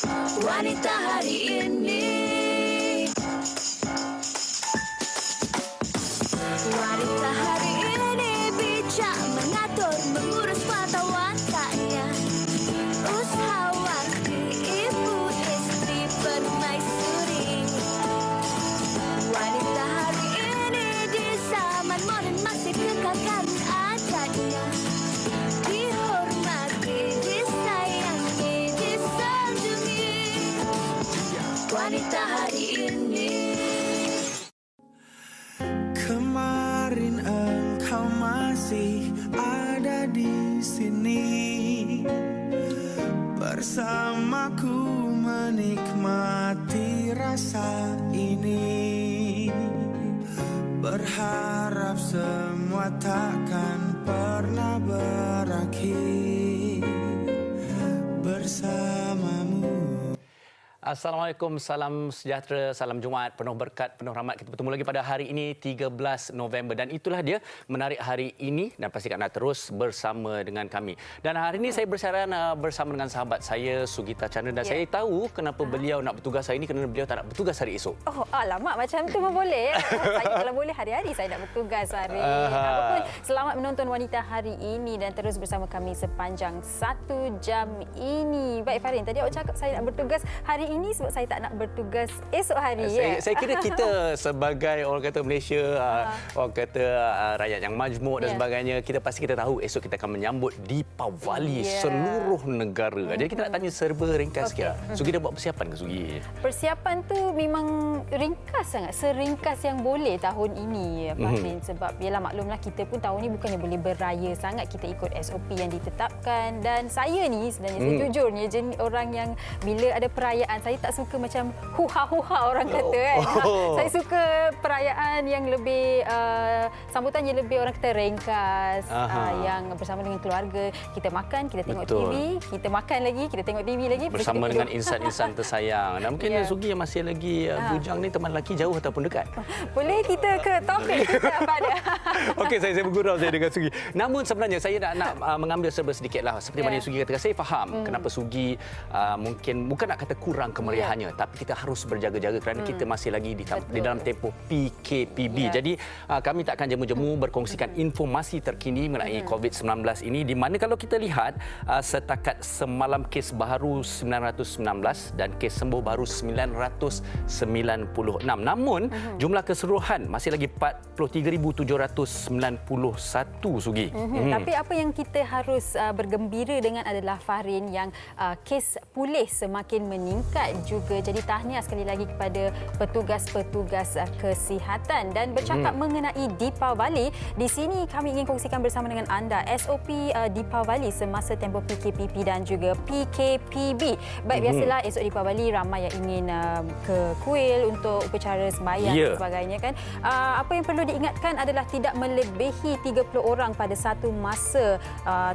Wanita hari ini. Wanita hari ini bijak mengatur, mengurus mata wataknya. Usahawanti, ibu, istri, permaisuri. Wanita hari ini di zaman modern masih kekalkan adatnya. Dihormati, disayangi, disanjungi. Wanita hari ini. Kemarin engkau masih ada di sini bersamaku menikmati rasa ini. Berharap semua takkan pernah berakhir bersamamu. Assalamualaikum, salam sejahtera, salam Jumaat, penuh berkat, penuh rahmat. Kita bertemu lagi pada hari ini 13 November dan itulah dia menarik hari ini dan pastikan anda terus bersama dengan kami. Dan hari ini saya bersiaran bersama dengan sahabat saya Sugita Chandra dan saya tahu kenapa beliau nak bertugas hari ini kerana beliau tak nak bertugas hari esok. Oh, alamak macam tu pun boleh. Saya kalau boleh hari-hari saya nak bertugas hari. Apapun, selamat menonton Wanita hari ini dan terus bersama kami sepanjang 1 jam ini. Baik Farin, tadi awak cakap saya nak bertugas hari ini sebab saya tak nak bertugas esok hari. Saya kira kita sebagai orang kata Malaysia, orang kata rakyat yang majmuk dan sebagainya, kita tahu esok kita akan menyambut Deepavali seluruh negara. Jadi kita nak tanya serba ringkas sikit. Sugi dah buat persiapan ke Sugi? Persiapan tu memang ringkas sangat, seringkas yang boleh tahun ini Farin. Sebab yalah maklumlah kita pun tahun ni bukannya boleh beraya sangat, kita ikut SOP yang ditetapkan. Dan saya ni sebenarnya sejujurnya jenis orang yang bila ada perayaan saya tak suka macam huha-huha orang kata kan. Saya suka perayaan yang lebih sambutannya lebih orang kata ringkas, yang bersama dengan keluarga, kita makan, kita tengok TV, kita makan lagi, kita tengok TV lagi bersama dengan insan-insan tersayang. Dan mungkin Sugi yang masih lagi bujang ni teman lelaki jauh ataupun dekat. Boleh kita ke topik kita pada. Okey, saya bergurau saya dengan Sugi. Namun sebenarnya saya nak mengambil serba sedikitlah seperti mana Sugi katakan. Saya faham kenapa Sugi mungkin bukan nak kata kurang kemeriahannya, tapi kita harus berjaga-jaga kerana kita masih lagi di dalam tempoh PKPB. Jadi kami tak akan jemu-jemu berkongsikan informasi terkini mengenai COVID-19 ini, di mana kalau kita lihat setakat semalam kes baru 919 dan kes sembuh baru 996. Namun jumlah keseluruhan masih lagi 43,791 Sugi. Tapi apa yang kita harus bergembira dengan adalah Farin yang kes pulih semakin meningkat juga. Jadi tahniah sekali lagi kepada petugas-petugas kesihatan. Dan bercakap mengenai Deepavali, di sini kami ingin kongsikan bersama dengan anda SOP Deepavali semasa tempoh PKPP dan juga PKPB. Baik, biasalah esok Deepavali ramai yang ingin ke kuil untuk upacara sembahyang dan sebagainya kan. Apa yang perlu diingatkan adalah tidak melebihi 30 orang pada satu masa,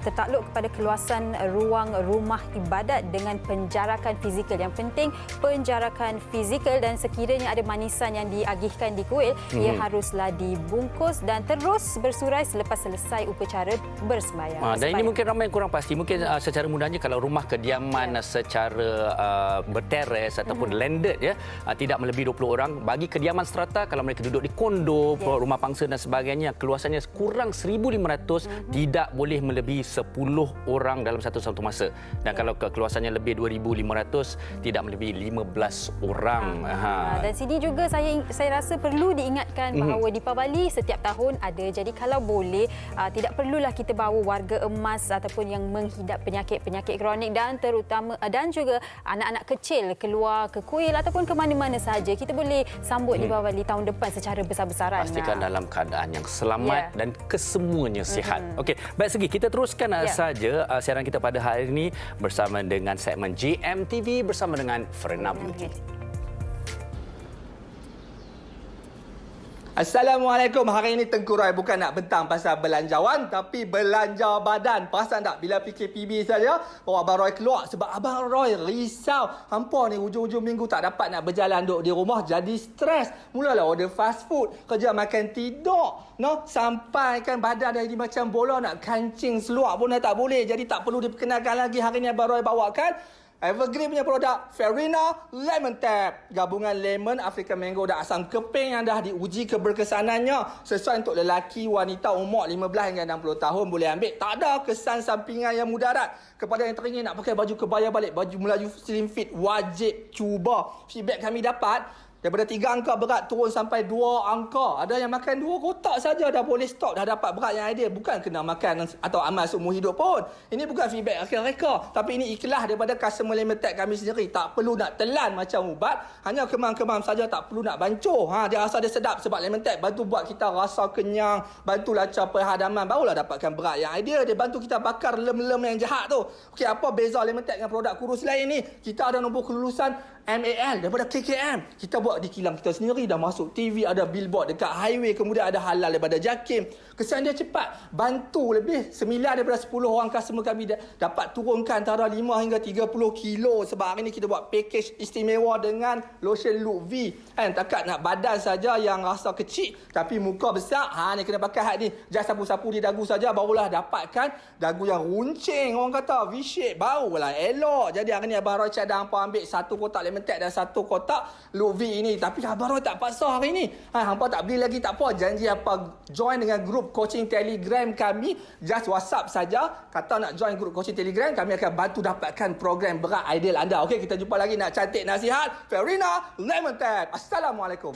tertakluk kepada keluasan ruang rumah ibadat dengan penjarakan fizikal. Yang penting penjarakan fizikal, dan sekiranya ada manisan yang diagihkan di kuil, ia haruslah dibungkus dan terus bersurai selepas selesai upacara bersembahyang. Dan ini mungkin ramai yang kurang pasti. Mungkin secara mudahnya kalau rumah kediaman secara berteres ataupun landed tidak melebihi 20 orang. Bagi kediaman strata, kalau mereka duduk di kondo, rumah pangsa dan sebagainya, keluasannya kurang 1,500, tidak boleh melebihi 10 orang dalam satu masa. Dan kalau keluasannya lebih 2,500, tidak melebihi 15 orang. Dan sini juga saya rasa perlu diingatkan bahawa Deepavali setiap tahun ada. Jadi kalau boleh tidak perlulah kita bawa warga emas ataupun yang menghidap penyakit-penyakit kronik dan terutama dan juga anak-anak kecil keluar ke kuil ataupun ke mana-mana sahaja. Kita boleh sambut Deepavali tahun depan secara besar-besaran. Pastikan dalam keadaan yang selamat dan kesemuanya sihat. Okey, baik Sugi, kita teruskan saja siaran kita pada hari ini bersama dengan segmen JMTV bersama dengan Ferna Beauty. Assalamualaikum. Hari ini Tengku Roy bukan nak bentang pasal belanjawan, tapi belanja badan. Perasan tak bila PKPB saja, bawa Abang Roy keluar sebab Abang Roy risau. Hampa ni hujung-hujung minggu tak dapat nak berjalan duduk di rumah, jadi stres. Mulalah order fast food, kerja makan tidur. No, sampai kan badan dah jadi macam bola, nak kancing seluar pun dah tak boleh. Jadi tak perlu diperkenalkan lagi, hari ni Abang Roy bawakan Evergreen punya produk Farina Lemon Tap. Gabungan lemon, African mango dan asam keping yang dah diuji keberkesanannya. Sesuai untuk lelaki, wanita umur 15 hingga 60 tahun boleh ambil. Tak ada kesan sampingan yang mudarat. Kepada yang teringin nak pakai baju kebaya balik, baju Melayu slim fit, wajib cuba. Feedback kami dapat, daripada 3 angka berat turun sampai 2 angka. Ada yang makan 2 kotak saja dah boleh stop, dah dapat berat yang ideal. Bukan kena makan atau amal seumur hidup pun. Ini bukan feedback akhir reka. Tapi ini ikhlas daripada customer Lemon Tap kami sendiri. Tak perlu nak telan macam ubat. Hanya kemam-kemam saja, tak perlu nak bancuh. Dia rasa dia sedap sebab Lemon Tap bantu buat kita rasa kenyang. Bantu lancar perhadaman. Barulah dapatkan berat yang ideal. Dia bantu kita bakar lem-lem yang jahat tu. Okey, apa beza Lemon Tap dengan produk kurus lain ni? Kita ada nombor kelulusan MAL daripada KKM. Kita buat di kilang kita sendiri, dah masuk TV, ada billboard dekat highway, kemudian ada halal daripada JAKIM. Kesan dia cepat, bantu lebih 9 daripada 10 orang customer kami dapat turunkan antara 5 hingga 30 kilo. Sebab hari ni kita buat package istimewa dengan lotion Look V. Takat nak badan saja yang rasa kecil tapi muka besar, ni kena pakai hak ni. Just sapu-sapu di dagu saja, barulah dapatkan dagu yang runcing, orang kata V-shape, barulah elok. Jadi hari ni Abang Roy cadang hampa ambil 1 kotak Lemon Tap dan 1 kotak Look V ini. Tapi Abang Roy tak paksa hari ni. Hampa tak beli lagi tak apa. Janji hampa join dengan grup coaching Telegram kami. Just WhatsApp saja. Kata nak join grup coaching Telegram, kami akan bantu dapatkan program berat ideal anda. Okey, kita jumpa lagi nak cantik nasihat. Farina Lemon Tap. Assalamualaikum.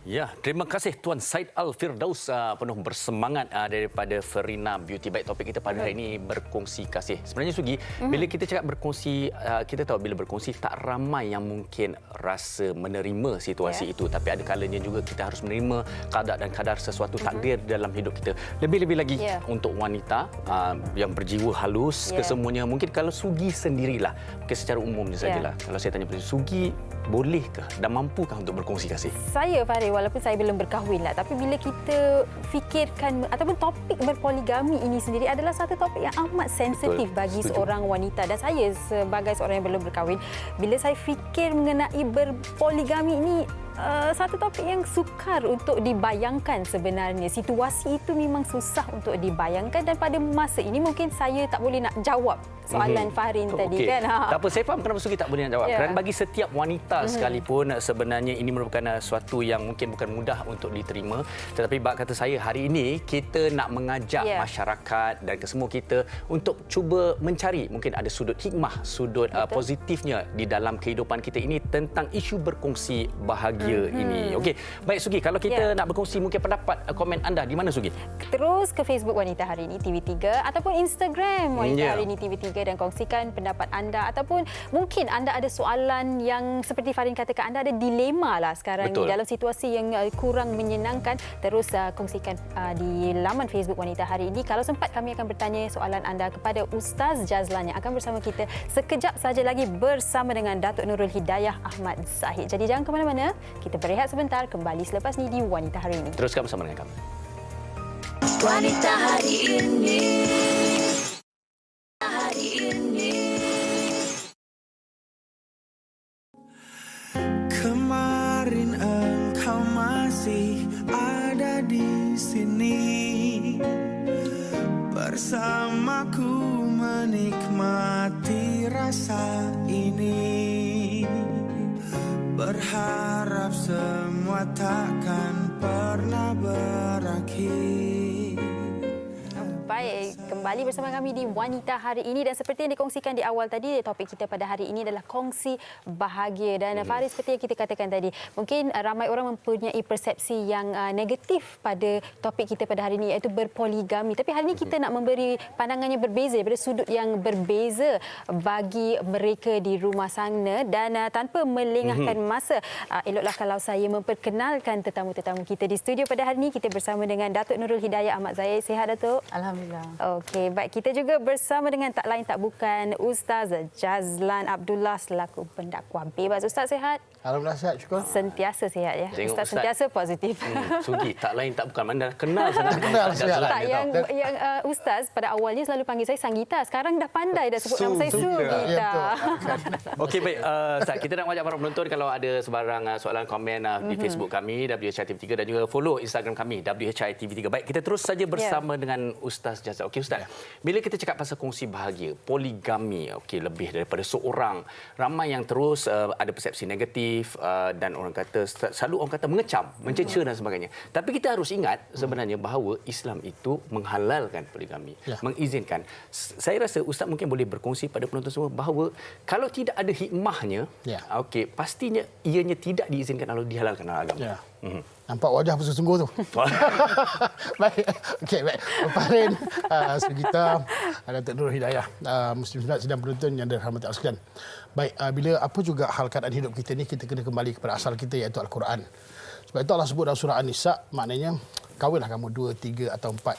Ya, terima kasih Tuan Said Al-Firdaus penuh bersemangat daripada Farina Beauty. Baik, topik kita pada hari ini berkongsi kasih. Sebenarnya Sugi, bila kita cakap berkongsi, kita tahu bila berkongsi tak ramai yang mungkin rasa menerima situasi itu, tapi ada kalanya juga kita harus menerima kadar dan kadar sesuatu takdir dalam hidup kita. Lebih-lebih lagi untuk wanita yang berjiwa halus kesemuanya. Mungkin kalau Sugi sendirilah, mungkin secara umumnya sajalah. Kalau saya tanya pada Sugi, bolehkah dan mampukah untuk berkongsi kasih? Saya, Farid, walaupun saya belum berkahwin lah, tapi bila kita fikirkan ataupun topik berpoligami ini sendiri adalah satu topik yang amat sensitif bagi seorang wanita. Dan saya sebagai seorang yang belum berkahwin, bila saya fikir mengenai berpoligami ini, satu topik yang sukar untuk dibayangkan sebenarnya. Situasi itu memang susah untuk dibayangkan dan pada masa ini mungkin saya tak boleh nak jawab soalan Fahrin tadi kan. Tak apa, saya faham kenapa Sugi tak boleh nak jawab. Kerana bagi setiap wanita sekalipun sebenarnya ini merupakan suatu yang mungkin bukan mudah untuk diterima. Tetapi bab kata saya, hari ini kita nak mengajak masyarakat dan kesemua kita untuk cuba mencari mungkin ada sudut hikmah, sudut positifnya di dalam kehidupan kita ini tentang isu berkongsi bahagia ini. Okey, baik Sugi, kalau kita nak berkongsi mungkin pendapat, komen anda di mana Sugi? Terus ke Facebook Wanita Hari Ini TV3 ataupun Instagram Wanita Hari Ini TV3 dan kongsikan pendapat anda, ataupun mungkin anda ada soalan yang seperti Farin katakan, anda ada dilema lah sekarang ni dalam situasi yang kurang menyenangkan. Terus kongsikan di laman Facebook Wanita Hari Ini. Kalau sempat kami akan bertanya soalan anda kepada Ustaz Jazlan yang akan bersama kita sekejap saja lagi bersama dengan Datuk Nurul Hidayah Ahmad Zahid. Jadi jangan ke mana-mana. Kita berehat sebentar, kembali selepas ini di Wanita Hari Ini. Teruskan bersama dengan kami. Wanita Hari Ini. Hari ini. Kemarin engkau masih ada di sini bersamaku menikmati rasa ini. Berharap semua takkan pernah berakhir. Baik, kembali bersama kami di Wanita Hari Ini dan seperti yang dikongsikan di awal tadi, topik kita pada hari ini adalah kongsi bahagia. Dan Farid, seperti yang kita katakan tadi, mungkin ramai orang mempunyai persepsi yang negatif pada topik kita pada hari ini, iaitu berpoligami. Tapi hari ini kita nak memberi pandangannya berbeza, daripada sudut yang berbeza bagi mereka di rumah sana. Dan tanpa melengahkan masa, eloklah kalau saya memperkenalkan tetamu-tetamu kita di studio pada hari ini. Kita bersama dengan Datuk Nurul Hidayah Ahmad Zahid. Sihat, Datuk? Alhamdulillah. Okey, baik, kita juga bersama dengan tak lain tak bukan Ustaz Jazlan Abdullah selaku pendakwa bebas. Ustaz sihat? Alhamdulillah sihat, syukur. Sentiasa sihat ya. Tengok, Ustaz sentiasa positif. Sugi, tak lain tak bukan, mana kenal sangat. Kenal Ustaz sihat. Jazlan Tak, ni yang tau. Ustaz pada awalnya selalu panggil saya Sanggita. Sekarang dah pandai dah sebut nama saya Sugita. Okey, baik. Ustaz, kita nak ajak para penonton kalau ada sebarang soalan, komen di Facebook kami WHI TV3 dan juga follow Instagram kami WHI TV3. Baik, kita terus saja bersama dengan Ustaz sejahtera. Okey Ustaz, bila kita cakap pasal kongsi bahagia, poligami, okey, lebih daripada seorang, ramai yang terus ada persepsi negatif dan orang kata selalu orang kata mengecam, mencerca dan sebagainya. Tapi kita harus ingat sebenarnya bahawa Islam itu menghalalkan poligami, mengizinkan. Saya rasa Ustaz mungkin boleh berkongsi pada penonton semua bahawa kalau tidak ada hikmahnya, okey, pastinya ianya tidak diizinkan atau dihalalkan dalam agama. Ya. Nampak wajah bersungguh tu. Baik. Okey, baik. Farin, Sugita, Datuk Nurul Hidayah, Muslim sidang penonton yang dirahmati Allah sekalian. Baik, bila apa juga hal keadaan hidup kita ni, kita kena kembali kepada asal kita, iaitu Al-Quran. Sebab itu Allah sebut dalam surah An-Nisa, maknanya kahwinlah kamu 2, 3 atau 4.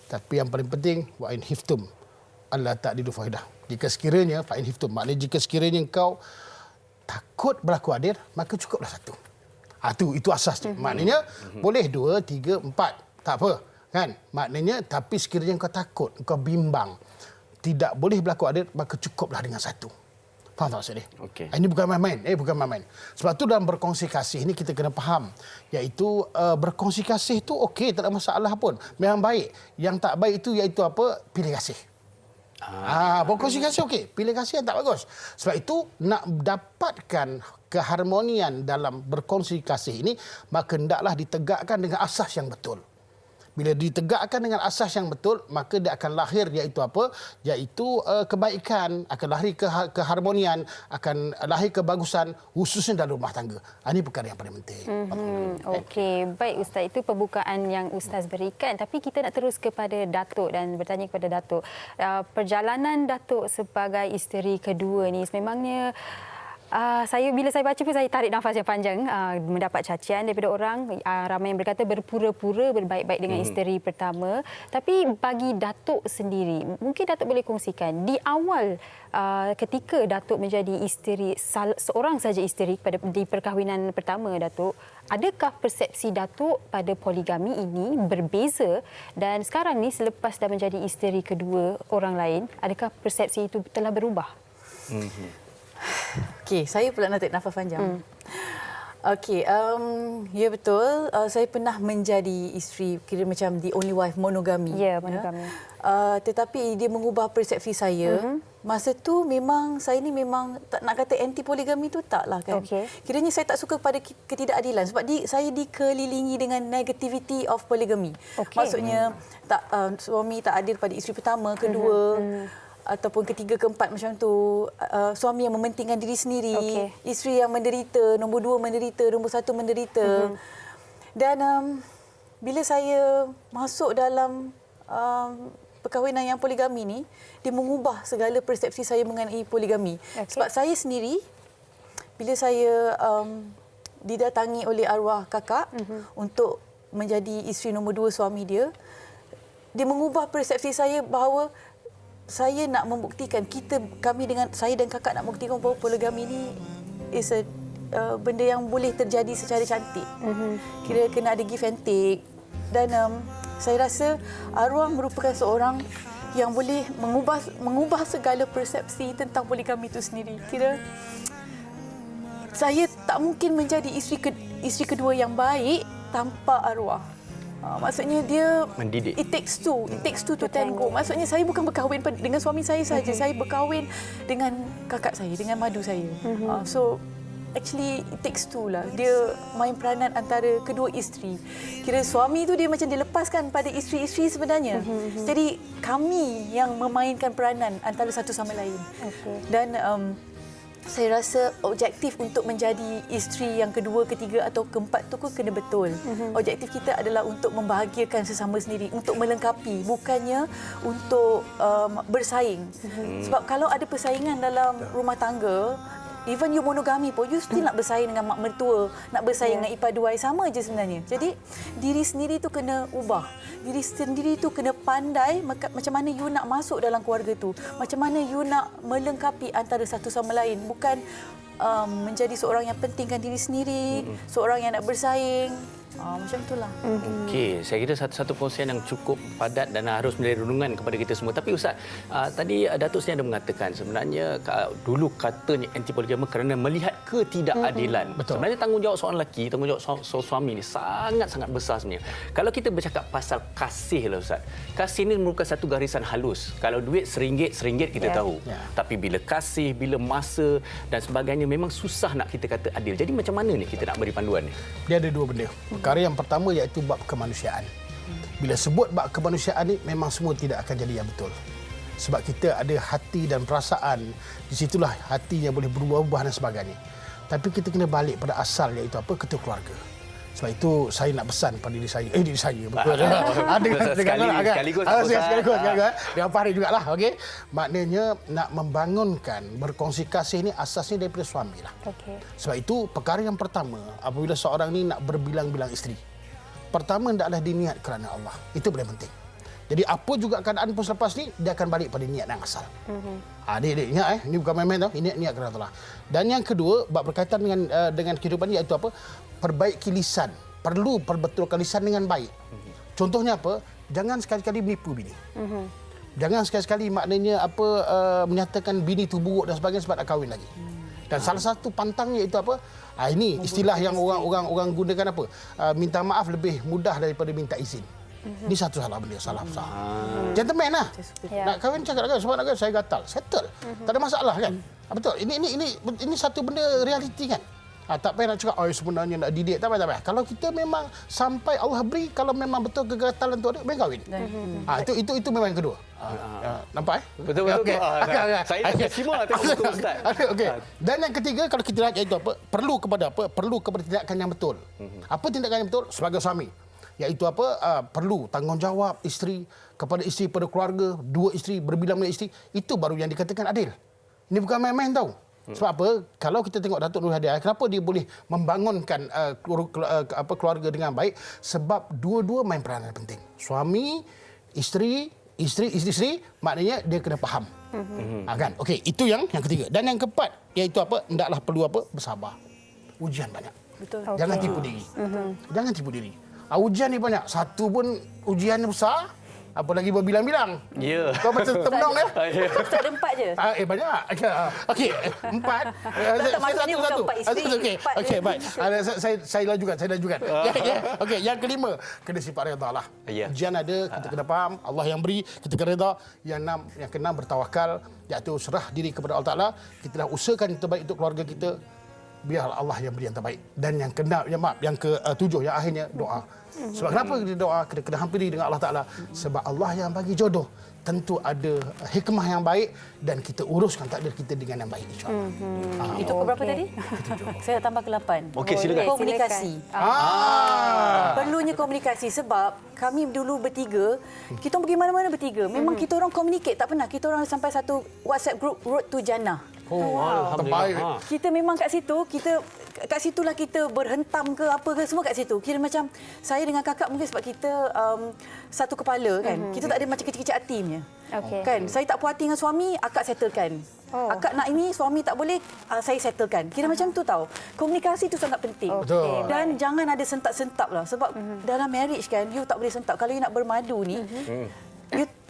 Tapi yang paling penting, wa in hiftum alla ta'dilu fahidah. Jika sekiranya, fa in hiftum, maknanya jika sekiranya engkau takut berlaku adil, maka cukuplah 1. Itu asasnya. Maknanya boleh 2, 3, 4. Tak apa. Kan? Maknanya tapi sekiranya kau takut, kau bimbang, tidak boleh berlaku adil, maka cukuplah dengan 1. Faham tak maksud dia? Okay. Ini bukan main-main. Bukan main-main. Sebab tu dalam berkongsi kasih ini kita kena faham. Iaitu berkongsi kasih itu okey, tak ada masalah pun. Memang baik. Yang tak baik itu iaitu apa? Pilih kasih. Berkongsi kasih okey. Pilih kasih yang tak bagus. Sebab itu nak dapatkan keharmonian dalam berkongsi kasih ini, maka hendaklah ditegakkan dengan asas yang betul. Bila ditegakkan dengan asas yang betul, maka dia akan lahir iaitu apa? Iaitu kebaikan, akan lahir keharmonian, akan lahir kebagusan, khususnya dalam rumah tangga. Ini perkara yang paling penting. Okey, baik Ustaz, itu pembukaan yang Ustaz berikan. Tapi kita nak terus kepada Datuk dan bertanya kepada Datuk. Perjalanan Datuk sebagai isteri kedua ni sememangnya bila saya baca pun saya tarik nafas yang panjang, mendapat cacian daripada orang, ramai yang berkata berpura-pura berbaik-baik dengan isteri pertama. Tapi bagi Datuk sendiri, mungkin Datuk boleh kongsikan di awal ketika Datuk menjadi isteri, seorang saja isteri di perkahwinan pertama Datuk, adakah persepsi Datuk pada poligami ini berbeza, dan sekarang ni selepas dah menjadi isteri kedua orang lain, adakah persepsi itu telah berubah? Okey, saya pula nak tarik nafas panjang. Okey, ya betul. Saya pernah menjadi isteri, kira macam the only wife, monogami. Ya, monogami. Tetapi dia mengubah persepsi saya. Masa tu memang saya ni memang tak nak kata anti poligami tu taklah kan. Okay. Kiranya saya tak suka pada ketidakadilan sebab saya dikelilingi dengan negativity of polygamy. Okay. Maksudnya suami tak adil pada isteri pertama, kedua, ataupun ketiga, keempat macam tu. Suami yang mementingkan diri sendiri, isteri yang menderita, nombor 2 menderita, nombor 1 menderita. Dan bila saya masuk dalam perkahwinan yang poligami ni, dia mengubah segala persepsi saya mengenai poligami. Sebab saya sendiri, bila saya didatangi oleh arwah kakak untuk menjadi isteri nombor 2 suami dia, dia mengubah persepsi saya bahawa saya nak membuktikan, saya dan kakak nak membuktikan bahawa poligami ni is a benda yang boleh terjadi secara cantik. Kira kena ada give and take. Dan saya rasa arwah merupakan seorang yang boleh mengubah segala persepsi tentang poligami itu sendiri. Kira saya tak mungkin menjadi isteri kedua yang baik tanpa arwah. Maksudnya dia mendidik. It takes two to tango. Maksudnya saya bukan berkahwin dengan suami saya saja. Saya berkahwin dengan kakak saya, dengan madu saya. So actually it takes two lah. Dia main peranan antara kedua isteri. Kira suami tu dia macam dilepaskan pada isteri-isteri sebenarnya. Jadi kami yang memainkan peranan antara satu sama lain. Dan saya rasa objektif untuk menjadi isteri yang kedua, ketiga atau keempat tu kena betul. Objektif kita adalah untuk membahagiakan sesama sendiri, untuk melengkapi, bukannya untuk bersaing. Sebab kalau ada persaingan dalam rumah tangga, even you monogami pun, you still nak bersaing dengan mak mertua, nak bersaing dengan ipar duai, sama je sebenarnya. Jadi diri sendiri tu kena ubah. Diri sendiri tu kena pandai macam mana you nak masuk dalam keluarga tu. Macam mana you nak melengkapi antara satu sama lain. Bukan menjadi seorang yang pentingkan diri sendiri, seorang yang nak bersaing. Macam itulah. Okey, saya kira satu perkongsian yang cukup padat dan harus menjadi renungan kepada kita semua. Tapi Ustaz, tadi Datuk Seri ada mengatakan sebenarnya dulu katanya anti poligami kerana melihat ketidakadilan. Betul. Sebenarnya tanggungjawab seorang lelaki, tanggungjawab seorang suami ni sangat-sangat besar sebenarnya. Kalau kita bercakap pasal kasih lah Ustaz. Kasih ni merupakan satu garisan halus. Kalau duit RM1 kita tahu. Tapi bila kasih, bila masa dan sebagainya memang susah nak kita kata adil. Jadi macam mana ni kita nak beri panduan ni? Dia ada dua benda. Perkara yang pertama iaitu bab kemanusiaan. Bila sebut bab kemanusiaan ni memang semua tidak akan jadi yang betul. Sebab kita ada hati dan perasaan, di situlah hatinya boleh berubah-ubah dan sebagainya. Tapi kita kena balik pada asal iaitu apa? Ketua keluarga. Sebab itu saya nak pesan pada diri saya. Diri saya betul. Sekaligus. Dengan Fahri jugalah, okey. Maknanya nak membangunkan berkongsi kasih ni asasnya daripada suami lah. Okey. Sebab itu perkara yang pertama apabila seorang ni nak berbilang-bilang isteri. Pertama hendaklah diniat kerana Allah. Itu paling penting. Jadi apa juga keadaan pun selepas ni dia akan balik pada niat yang asal. Dia ingat ini bukan main-main tau. Ini niat kerana Allah. Dan yang kedua bab berkaitan dengan kehidupan ni iaitu apa? Perbaiki lisan. Perlu perbetulkan lisan dengan baik. Contohnya apa? Jangan sekali-kali menipu bini. Jangan sekali-kali maknanya apa menyatakan bini tu buruk dan sebagainya sebab nak kahwin lagi. Dan salah satu pantangnya itu apa? Ini istilah yang orang gunakan apa? Minta maaf lebih mudah daripada minta izin. Ini satu salah benda, salah besar. Gentleman lah. Nak kahwin cakap kan sebab nak kahwin saya gatal. Settle. Tak ada masalah kan? Betul. Ini satu benda realiti kan? Tak payah nak cakap sebenarnya nak didik, tak payah. Kalau kita memang sampai Allah beri, kalau memang betul kegatalan tu ada, main kahwin. Itu memang yang kedua. Nampak Betul. Okay. Saya terkesima tengok buku Ustaz. Okey. Dan yang ketiga kalau kita lihat iaitu apa? Perlu kepada tindakan yang betul. Apa tindakan yang betul sebagai suami? Iaitu apa? Perlu tanggungjawab isteri kepada isteri, pada keluarga, dua isteri, berbilang-bilang isteri, itu baru yang dikatakan adil. Ini bukan main-main tau. Sebab apa? Kalau kita tengok Datuk Nur Hadi, kenapa dia boleh membangunkan keluarga dengan baik? Sebab dua-dua main peranan penting. Suami, isteri, maknanya dia kena faham. Kan? Okey, itu yang ketiga. Dan yang keempat iaitu apa? Hendaklah perlu apa? Bersabar. Ujian banyak. Betul. Jangan tipu diri. Jangan tipu diri. Ujian ni banyak. Satu pun ujian besar. Apalagi berbilang-bilang. Ya. Kau macam termenung ya? Betul ada 4 je. Banyak. Okey, 4. Maksudnya bukan 4 isteri. Okey, baik. Saya lajukan. Okey, yang kelima, kena sifat redha lah. Ujian ada, kita kena faham. Allah yang beri, kita kena redha. Yang keenam, bertawakal. Iaitu serah diri kepada Allah Ta'ala. Kita dah usahakan yang terbaik untuk keluarga kita. Biarlah Allah yang beri yang terbaik. Dan yang yang ketujuh, yang akhirnya doa. Sebab kenapa kita doa, kita kena hampiri dengan Allah Ta'ala? Sebab Allah yang bagi jodoh. Tentu ada hikmah yang baik dan kita uruskan takdir kita dengan yang baik, insya-Allah. Itu ke berapa tadi? Saya nak tambah ke 8. Okey, silakan. Komunikasi. Perlunya komunikasi sebab kami dulu bertiga, kita pergi mana-mana bertiga. Memang kita orang communicate, tak pernah. Kita orang sampai satu WhatsApp group Road to Jannah. Alhamdulillah. Kita memang kat situ, kat situlah kita berhentam ke apa ke semua kat situ. Kira macam saya dengan kakak mungkin sebab kita satu kepala kan. Kita tak ada macam kecil-kecil hati punya. Kan, saya tak puas hati dengan suami, akak settlekan. Akak nak ini, suami tak boleh, saya settlekan. Kira macam tu tahu. Komunikasi tu sangat penting. Betul. Dan jangan ada sentak-sentak lah. Sebab dalam marriage kan, you tak boleh sentak. Kalau you nak bermadu ni,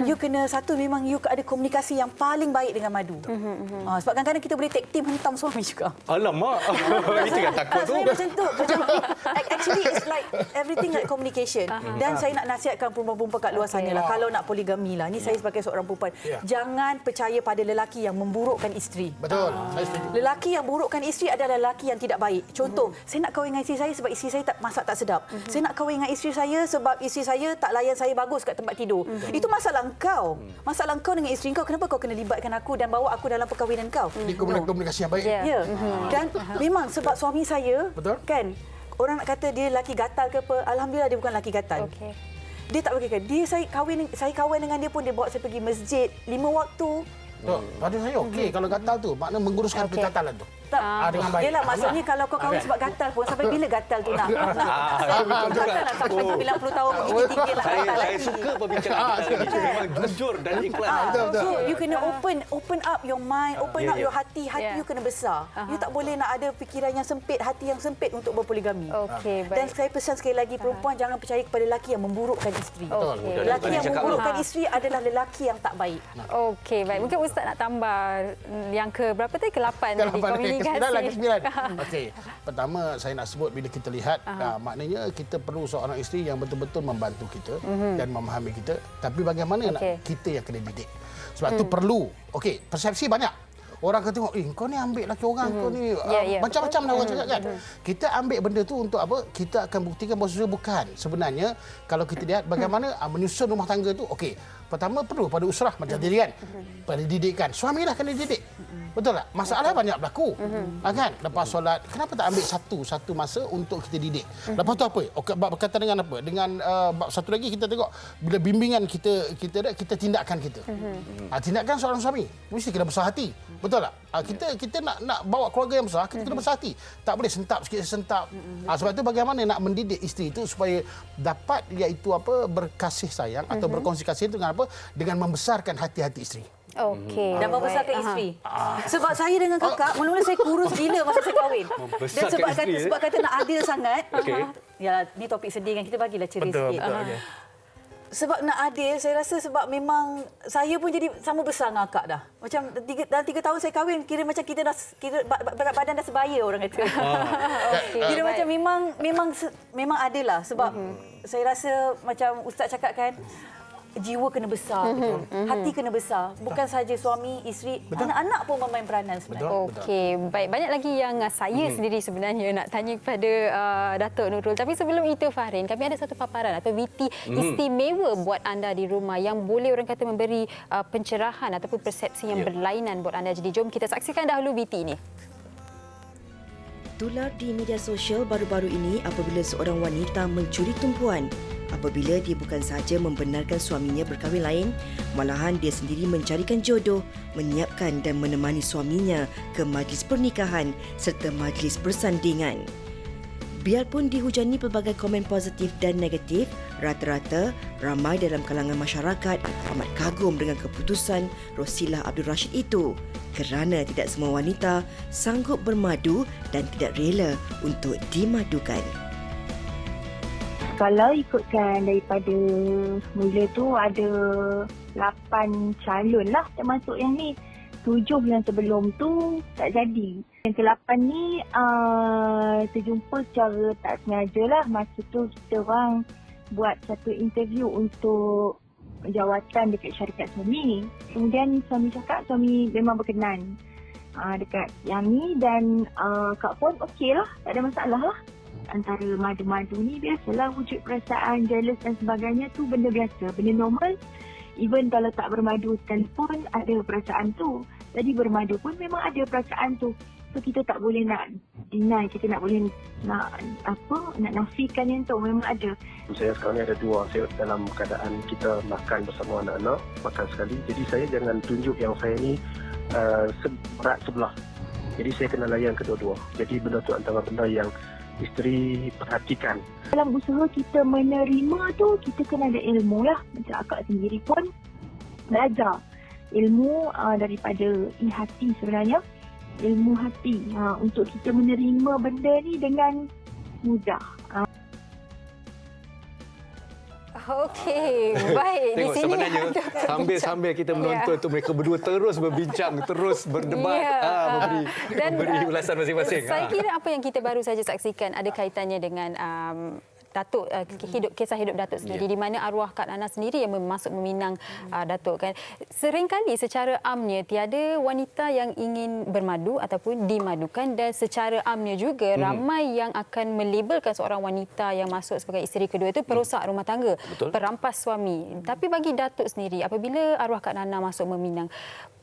you kena satu memang you ada komunikasi yang paling baik dengan madu. Sebab kadang-kadang kita boleh take team hentam suami juga. Alamak. Itu kan takut tu. Macam tu. Actually it's like everything like communication. Dan saya nak nasihatkan perempuan-perempuan kat luar sana lah. Kalau nak poligami lah. Ni saya sebagai seorang perempuan. Jangan percaya pada lelaki yang memburukkan isteri. Betul. Saya setuju. Lelaki yang burukkan isteri adalah lelaki yang tidak baik. Contoh, saya nak kahwin dengan isteri saya sebab isteri saya tak masak tak sedap. Saya nak kahwin dengan isteri saya sebab isteri saya tak layan saya bagus kat tempat tidur. Itu masalah kau. Masalah kau dengan isteri kau, kenapa kau kena libatkan aku dan bawa aku dalam perkahwinan kau? Ini komunikasi yang baik. Ya. Dan memang sebab suami saya, kan, orang nak kata dia lelaki gatal ke apa, alhamdulillah dia bukan lelaki gatal. Dia tak bagi kan. Saya kahwin dengan dia pun dia bawa saya pergi masjid 5 waktu. Pada saya okey kalau gatal tu, makna menguruskan pergatalan tu. dengan baik. Yelah, maksudnya kalau kau kahwin sebab gatal pun, sampai bila gatal tu nak? Gatal nak sampai 90 tahun bergigit-gigit lah gatal Saya lagi. suka perbincangan kita hari ini. Memang jujur dan ikhlas. So you kena open up your mind, open up your hati you kena besar. You tak boleh nak ada fikiran yang sempit, hati yang sempit untuk berpoligami. Okey, Dan baik. saya pesan sekali lagi, perempuan jangan percaya kepada lelaki yang memburukkan isteri. Okey. Lelaki yang Cakap memburukkan isteri adalah lelaki yang tak baik. Okey, baik. Mungkin Ustaz nak tambah yang ke berapa tadi? Ke-8 tadi, komunikasi. Ke-9. Okey. Pertama, saya nak sebut bila kita lihat, maknanya kita perlu seorang isteri yang betul-betul membantu kita dan memahami kita. Tapi bagaimana nak kita yang kena didik. Sebab tu perlu. Okey, persepsi banyak. Orang kata tengok, kau ni ambil laki orang, kau ni macam-macam dah orang cakap kan. Kita ambil benda tu untuk apa? Kita akan buktikan bahawa sebenarnya bukan. Sebenarnya kalau kita lihat bagaimana menyusun rumah tangga tu, okey. Pertama perlu pada usrah macam tadi kan. Pada didikan. Suami dah kena didik. Betul tak? Masalah banyak berlaku. Kan? Lepas solat, kenapa tak ambil satu masa untuk kita didik? Lepas tu apa? Berkaitan dengan apa? Dengan satu lagi kita tengok bila bimbingan kita tindakan kita. Tindakan seorang suami mesti kena besar hati. Betul tak? Kita nak bawa keluarga yang besar, kita kena besar hati. Tak boleh sentap sikit sentap. Sebab itu bagaimana nak mendidik isteri itu supaya dapat iaitu apa berkasih sayang atau berkongsi kasih itu dengan apa? Dengan membesarkan hati-hati isteri. Okey. Dan membesarkan isteri. Sebab saya dengan kakak, mula-mula saya kurus gila masa saya kahwin. Dan sebab kata nak adil sangat. Ya, ni topik sedih kan, kita bagilah ceria sikit. Sebab nak adil, saya rasa sebab memang saya pun jadi sama besar dengan akak dah. Macam dalam 3 tahun saya kahwin, kira macam kita dah berat badan dah sebaya orang kata. Kira macam memang adil lah. Sebab saya rasa macam Ustaz cakap kan, jiwa kena besar, hati kena besar. Bukan saja suami, isteri, anak-anak pun memain peranan sebenarnya. Okey, baik. Banyak lagi yang saya sendiri sebenarnya nak tanya kepada Datuk Nurul. Tapi sebelum itu, Fahrin, kami ada satu paparan atau VT istimewa buat anda di rumah yang boleh orang kata memberi pencerahan ataupun persepsi yang berlainan buat anda. Jadi jom kita saksikan dahulu VT ini. Tular di media sosial baru-baru ini apabila seorang wanita mencuri tumpuan. Apabila dia bukan sahaja membenarkan suaminya berkahwin lain, malahan dia sendiri mencarikan jodoh, menyiapkan dan menemani suaminya ke majlis pernikahan serta majlis bersandingan. Biarpun dihujani pelbagai komen positif dan negatif, rata-rata ramai dalam kalangan masyarakat amat kagum dengan keputusan Rosilah Abdul Rashid itu kerana tidak semua wanita sanggup bermadu dan tidak rela untuk dimadukan. Kalau ikutkan daripada mula tu ada 8 calon lah, termasuk yang ni 7 yang sebelum tu tak jadi. Yang ke-8 ni terjumpa secara tak sengaja lah. Masa tu kita orang buat satu interview untuk jawatan dekat syarikat suami. Kemudian suami cakap suami memang berkenan dekat yang ni dan Kak Pon okey lah, tak ada masalah lah. Antara madu-madu ni biasalah wujud perasaan jealous dan sebagainya tu benda biasa, benda normal. Even kalau tak bermadu sekalipun ada perasaan tu. Jadi bermadu pun memang ada perasaan tu. So kita tak boleh nak deny, kita nak boleh nak nafikan yang tu memang ada. Saya sekarang ni ada 2. Saya dalam keadaan kita makan bersama anak-anak, makan sekali. Jadi saya jangan tunjuk yang saya ni berat sebelah. Jadi saya kena layan kedua-dua. Jadi benda tu antara benda yang isteri perhatikan. Dalam usaha kita menerima tu, kita kena ada ilmu lah. Macam akak sendiri pun belajar ilmu daripada hati sebenarnya. Ilmu hati untuk kita menerima benda ni dengan mudah. Okey, baik. Tengok Di sini sebenarnya sambil kita menonton tu mereka berdua terus berbincang, terus berdebat, memberi ulasan masing-masing. Saya kira apa yang kita baru saja saksikan ada kaitannya dengan Datuk, kisah hidup Datuk sendiri, di mana arwah Kak Nana sendiri yang masuk meminang Datuk kan. Seringkali secara amnya tiada wanita yang ingin bermadu ataupun dimadukan dan secara amnya juga ramai yang akan melabelkan seorang wanita yang masuk sebagai isteri kedua itu perosak rumah tangga, perampas suami. Tapi bagi Datuk sendiri, apabila arwah Kak Nana masuk meminang,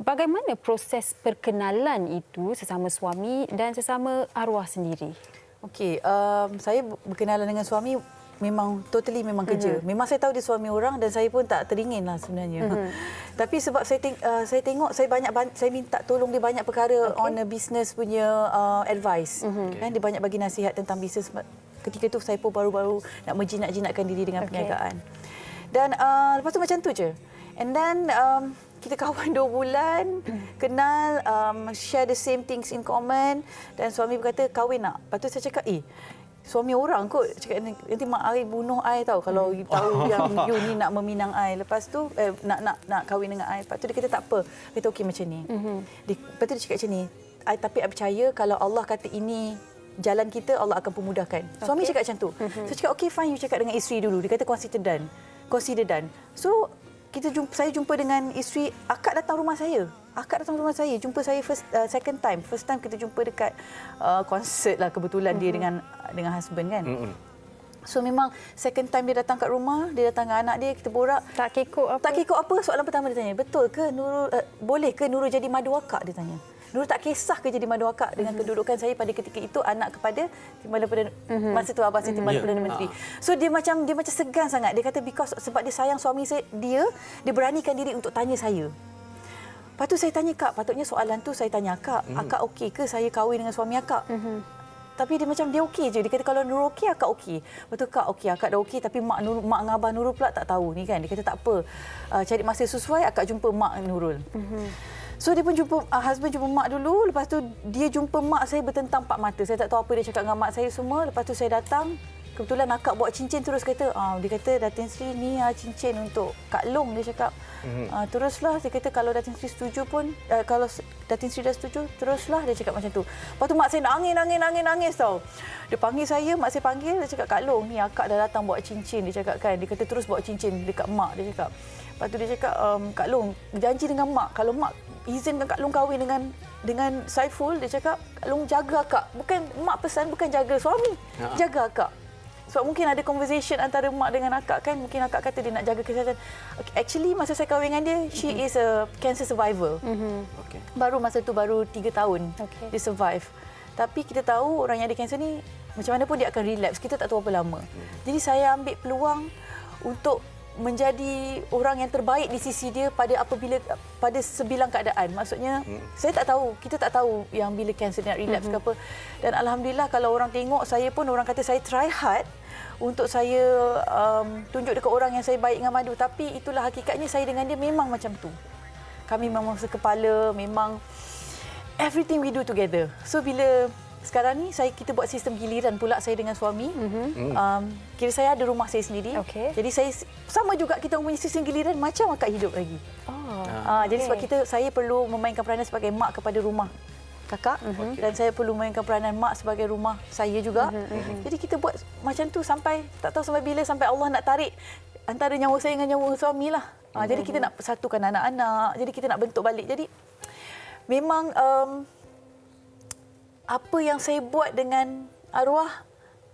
bagaimana proses perkenalan itu sesama suami dan sesama arwah sendiri? Okey, saya berkenalan dengan suami memang totally memang kerja. Memang saya tahu dia suami orang dan saya pun tak teringin lah sebenarnya. Tapi sebab saya tengok saya minta tolong dia banyak perkara on a business punya advice. Kan dia banyak bagi nasihat tentang bisnes. Ketika tu saya pun baru-baru nak menjinak-jinakkan diri dengan perniagaan. Dan lepas tu macam tu je. And then kita kawan 2 bulan, kenal, share the same things in common dan suami berkata kahwin nak. Lepas tu saya cakap, suami orang kot. Cakap nanti mak I bunuh I tahu kalau you tahu yang you ni nak meminang I. Lepas tu nak kahwin dengan I. Lepas tu dia kata tak apa. Dia kata okey macam ni. Lepas tu dia cakap macam ni. Tapi I percaya kalau Allah kata ini jalan kita, Allah akan pemudahkan. Suami cakap macam tu. Saya cakap okey fine, you cakap dengan isteri dulu. Dia kata consider done. So saya jumpa dengan isteri, akak datang rumah saya. Jumpa saya second time. First time kita jumpa dekat konsert lah kebetulan dia dengan husband kan. So memang second time dia datang kat rumah, dia datang dengan anak dia, kita borak. Tak kekok apa? Soalan pertama dia tanya, betul ke Nurul, boleh ke Nurul jadi madu akak, dia tanya. Nurul tak kisah ke jadi madu akak dengan kedudukan saya pada ketika itu anak kepada Timbalan Perdana masa tu abang saya Timbalan Perdana Menteri. So dia macam segan sangat. Dia kata sebab dia sayang suami saya, dia beranikan diri untuk tanya saya. Lepas tu saya tanya, Kak, patutnya soalan tu saya tanya Akak, Akak okey ke saya kahwin dengan suami Akak? Tapi dia macam dia okey je. Dia kata kalau Nurul okey, Akak okey. Betul Kak, okey, Akak dah okey, tapi mak dengan abang Nurul pula tak tahu ni kan. Dia kata tak apa. Cari masa sesuai Akak jumpa mak Nurul. So dia pun jumpa husband jumpa mak dulu, lepas tu dia jumpa mak saya bertentang 4 mata. Saya tak tahu apa dia cakap dengan mak saya semua. Lepas tu saya datang, kebetulan akak bawa cincin terus kata, dia kata Datin Sri ni cincin untuk Kak Long, dia cakap. Teruslah dia kata kalau Datin Sri setuju pun kalau Datin Sri dah setuju, teruslah, dia cakap macam tu. Lepas tu mak saya nangis tau. Dia panggil saya, mak saya panggil, dia cakap Kak Long ni akak dah datang bawa cincin, dia cakap kan. Dia kata terus bawa cincin dekat mak, dia cakap. Lepas tu dia cakap Kak Long janji dengan mak kalau mak izinkan Kak Long kahwin dengan Saiful, dia cakap Kak Long jaga akak. Bukan mak pesan bukan jaga suami, jaga akak. Sebab mungkin ada conversation antara mak dengan akak kan, mungkin akak kata dia nak jaga kesihatan. Actually masa saya kahwin dengan dia, she is a cancer survivor. Baru masa tu baru 3 tahun dia survive. Tapi kita tahu orang yang ada kanser ni macam mana pun dia akan relapse. Kita tak tahu berapa lama. Jadi saya ambil peluang untuk menjadi orang yang terbaik di sisi dia pada sebilang keadaan. Maksudnya saya tak tahu, kita tak tahu yang bila kanser nak relapse ke apa. Dan alhamdulillah kalau orang tengok saya pun orang kata saya try hard untuk saya tunjuk dekat orang yang saya baik dengan madu, tapi itulah hakikatnya saya dengan dia memang macam tu. Kami memang sekepala, memang everything we do together. So bila sekarang ni kita buat sistem giliran pula saya dengan suami. Kira saya ada rumah saya sendiri. Jadi saya sama juga kita punya sistem giliran macam akak hidup lagi. Jadi sebab saya perlu memainkan peranan sebagai mak kepada rumah kakak dan saya perlu memainkan peranan mak sebagai rumah saya juga. Jadi kita buat macam tu sampai tak tahu sampai bila, sampai Allah nak tarik antara nyawa saya dengan nyawa suami lah. Jadi kita nak satukan anak-anak. Jadi kita nak bentuk balik. Jadi memang apa yang saya buat dengan arwah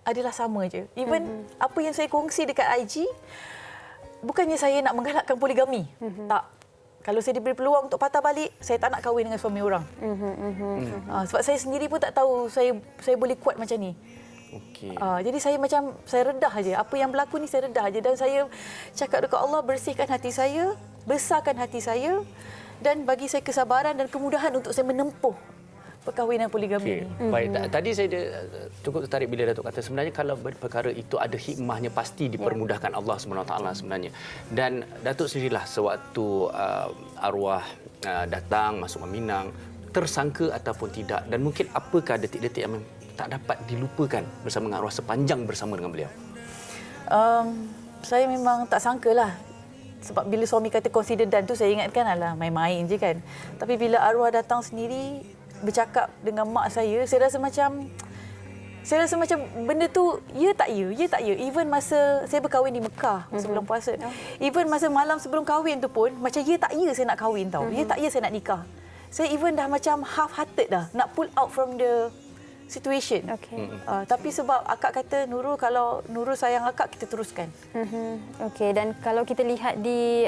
adalah sama je. Even apa yang saya kongsi dekat IG, bukannya saya nak menggalakkan poligami. Tak. Kalau saya diberi peluang untuk patah balik, saya tak nak kahwin dengan suami orang. Sebab saya sendiri pun tak tahu saya boleh kuat macam ni. Jadi saya redah aja. Apa yang berlaku ni saya redah aja. Dan saya cakap dekat Allah, bersihkan hati saya, besarkan hati saya dan bagi saya kesabaran dan kemudahan untuk saya menempuh perkahwinan poligami ini. Baik, tadi saya cukup tertarik bila Datuk kata sebenarnya kalau perkara itu ada hikmahnya pasti dipermudahkan Allah SWT sebenarnya. Dan Datuk sendirilah sewaktu arwah datang masuk meminang, tersangka ataupun tidak, dan mungkin apakah detik-detik yang tak dapat dilupakan bersama dengan arwah sepanjang bersama dengan beliau? Saya memang tak sangkalah. Sebab bila suami kata consider done tu saya ingatkan alah main-main je kan. Tapi bila arwah datang sendiri bercakap dengan mak saya rasa macam benda tu ya tak ya. Even masa saya berkahwin di Mekah sebelum puasa, even masa malam sebelum kahwin tu pun macam ya tak ya saya nak kahwin tau. Ya tak ya saya nak nikah. Saya even dah macam half hearted dah nak pull out from the situation. Tapi sebab akak kata Nurul, kalau Nurul sayang akak, kita teruskan. Dan kalau kita lihat di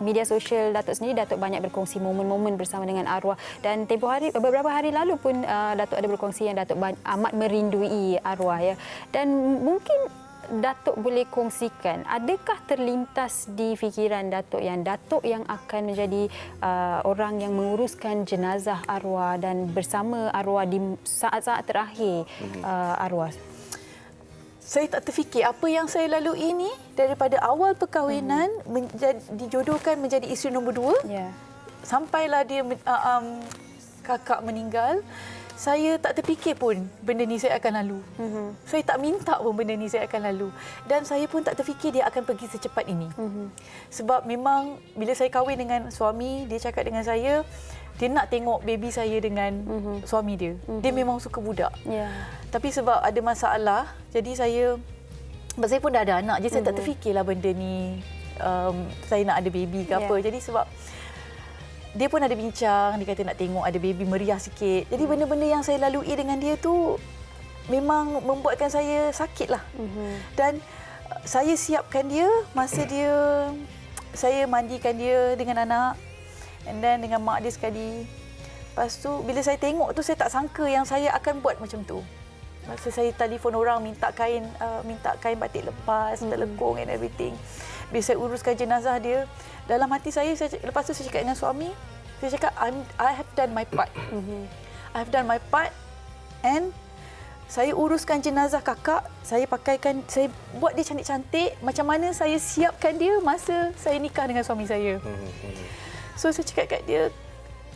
media sosial Datuk sendiri, Datuk banyak berkongsi momen-momen bersama dengan arwah. Dan beberapa hari lalu pun Datuk ada berkongsi yang Datuk amat merindui arwah ya. Dan mungkin Datuk boleh kongsikan, adakah terlintas di fikiran Datuk yang akan menjadi orang yang menguruskan jenazah arwah dan bersama arwah di saat-saat terakhir arwah? Saya tak terfikir apa yang saya lalui ini daripada awal perkahwinan dijodohkan menjadi isteri nombor 2. Ya. Sampailah dia kakak meninggal. Saya tak terfikir pun benda ni saya akan lalu. Saya tak minta pun benda ni saya akan lalu. Dan saya pun tak terfikir dia akan pergi secepat ini. Sebab memang bila saya kahwin dengan suami, dia cakap dengan saya, dia nak tengok baby saya dengan suami dia. Dia memang suka budak. Yeah. Tapi sebab ada masalah, jadi saya pun dah ada anak. Jadi saya tak terfikirlah benda ni saya nak ada baby ke apa. Jadi sebab dia pun ada bincang, dia kata nak tengok ada baby meriah sikit. Jadi benda-benda yang saya lalui dengan dia tu memang membuatkan saya sakit lah. Dan saya siapkan dia masa saya mandikan dia dengan anak and then dengan mak dia sekali. Lepas tu bila saya tengok tu saya tak sangka yang saya akan buat macam tu. Masa saya telefon orang minta kain batik lepas, telekung and everything. Bila saya uruskan jenazah dia, dalam hati saya lepas tu saya cakap dengan suami, saya cakap I have done my part. I have done my part and saya uruskan jenazah kakak, saya buat dia cantik-cantik macam mana saya siapkan dia masa saya nikah dengan suami saya. So saya cakap kat dia,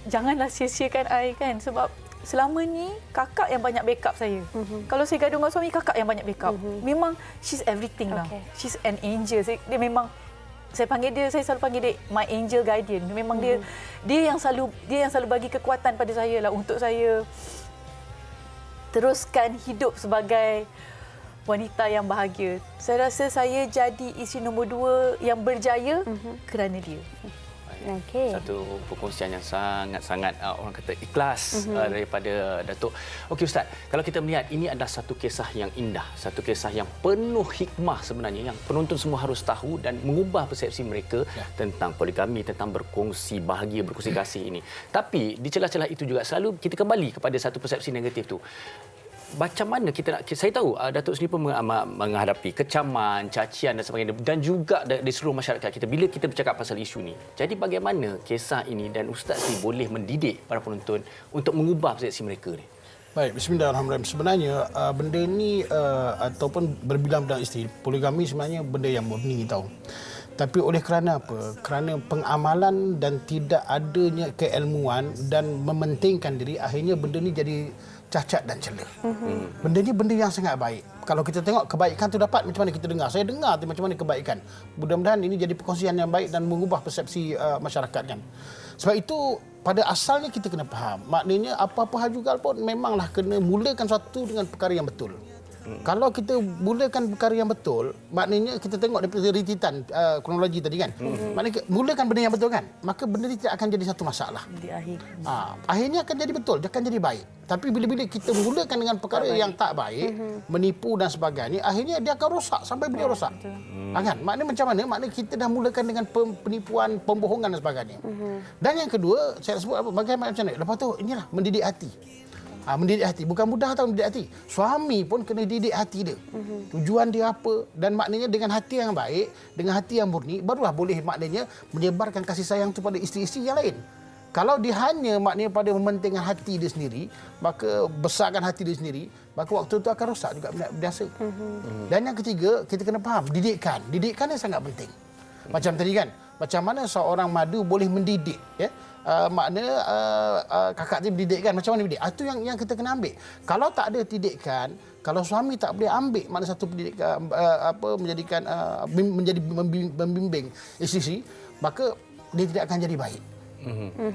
janganlah sia-siakan I kan, sebab selama ni kakak yang banyak backup saya. Kalau saya gaduh dengan suami, kakak yang banyak backup. Memang she's everything lah. She's an angel. Dia memang saya selalu panggil dia my angel guardian. Memang dia yang selalu bagi kekuatan pada saya lah untuk saya teruskan hidup sebagai wanita yang bahagia. Saya rasa saya jadi isteri nombor 2 yang berjaya kerana dia. Satu perkongsian yang sangat-sangat orang kata ikhlas daripada Datuk. Okey Ustaz, kalau kita melihat ini adalah satu kisah yang indah, satu kisah yang penuh hikmah sebenarnya yang penonton semua harus tahu dan mengubah persepsi mereka tentang poligami, tentang berkongsi bahagia, berkongsi kasih ini. Tapi di celah-celah itu juga selalu kita kembali kepada satu persepsi negatif tu. Macam mana kita nak, saya tahu Datuk sendiri pun menghadapi kecaman, cacian dan sebagainya dan juga di seluruh masyarakat kita bila kita bercakap pasal isu ni. Jadi bagaimana kisah ini dan Ustaz ni boleh mendidik para penonton untuk mengubah persepsi mereka ni? Baik, bismillahirrahmanirrahim. Sebenarnya benda ni ataupun berbilang tentang isteri, poligami sebenarnya benda yang murni tahu. Tapi oleh kerana apa? Kerana pengamalan dan tidak adanya keilmuan dan mementingkan diri, akhirnya benda ni jadi cacat dan celah. Benda ni benda yang sangat baik. Kalau kita tengok kebaikan tu dapat macam mana kita dengar. Saya dengar tu macam mana kebaikan. Mudah-mudahan ini jadi perkongsian yang baik dan mengubah persepsi masyarakat kan. Sebab itu pada asalnya kita kena faham. Maknanya apa-apa hal juga pun memanglah kena mulakan sesuatu dengan perkara yang betul. Kalau kita mulakan perkara yang betul, maknanya kita tengok daripada rintitan kronologi tadi kan. Maknanya mulakan benda yang betul kan, maka benda ini tidak akan jadi satu masalah. Di akhir. Akhirnya akan jadi betul, akan jadi baik. Tapi bila-bila kita mulakan dengan perkara yang tak baik, menipu dan sebagainya, akhirnya dia akan rosak sampai beliau rosak. Kan? Maknanya macam mana? Maknanya kita dah mulakan dengan penipuan, pembohongan dan sebagainya. Dan yang kedua, saya sebut apa? Bagaimana macam mana? Lepas tu inilah mendidik hati. Mendidik hati. Bukan mudah tahu mendidik hati. Suami pun kena didik hati dia. Tujuan dia apa. Dan maknanya dengan hati yang baik, dengan hati yang murni, barulah boleh maknanya menyebarkan kasih sayang itu pada isteri-isteri yang lain. Kalau dia hanya maknanya pada mementingkan hati dia sendiri, maka besarkan hati dia sendiri, maka waktu itu akan rosak juga biasa. Dan yang ketiga, kita kena faham, didikan. Didikan yang sangat penting. Macam tadi kan, macam mana seorang madu boleh mendidik, ya? Kakak dia mendidik kan, macam mana mendidik? Itu yang kita kena ambil. Kalau tak ada didikan, kalau suami tak boleh ambil mana satu pendidikan menjadikan menjadi membimbing isteri, maka dia tidak akan jadi baik.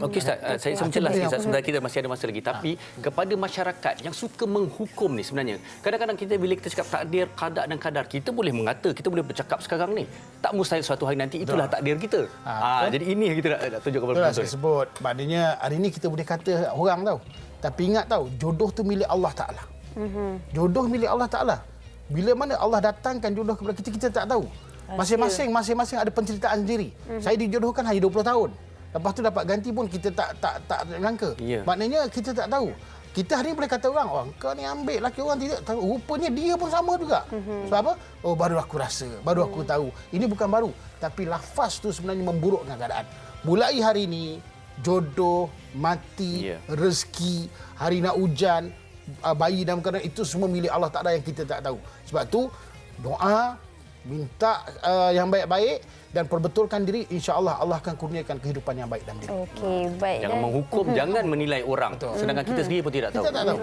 Okey Ustaz, saya mencelah sikit sebenarnya kita masih ada masa lagi, tapi kepada masyarakat yang suka menghukum ni sebenarnya, kadang-kadang kita bila kita cakap takdir, qada dan kadar, kita boleh mengata, kita boleh bercakap sekarang ni, tak mustahil suatu hari nanti itulah takdir kita. Jadi ini yang kita nak tunjuk kepada penonton. Saya sebut, maknanya hari ini kita boleh kata orang tahu, tapi ingat tahu, jodoh tu milik Allah Taala. Jodoh milik Allah Taala. Bila mana Allah datangkan jodoh kepada kita, kita tak tahu. Masing-masing ada penceritaan sendiri. Saya dijodohkan hanya 20 tahun. Lepas tu dapat ganti pun kita tak jangka. Maknanya kita tak tahu. Kita hari ni boleh kata orang, oh kau ni ambil laki orang tidak tahu. Rupanya dia pun sama juga. Sebab apa? Oh baru aku rasa, baru aku tahu. Ini bukan baru, tapi lafaz tu sebenarnya memburukkan keadaan. Mulai hari ini jodoh, mati, rezeki, hari nak hujan, bayi dalam keadaan itu semua milik Allah Taala yang kita tak tahu. Sebab tu doa, minta yang baik-baik dan perbetulkan diri, insya-Allah Allah akan kurniakan kehidupan yang baik dalam diri. Okey, baik. Jangan menghukum, jangan menilai orang. Sedangkan kita sendiri pun tidak tahu. Kita tak tahu.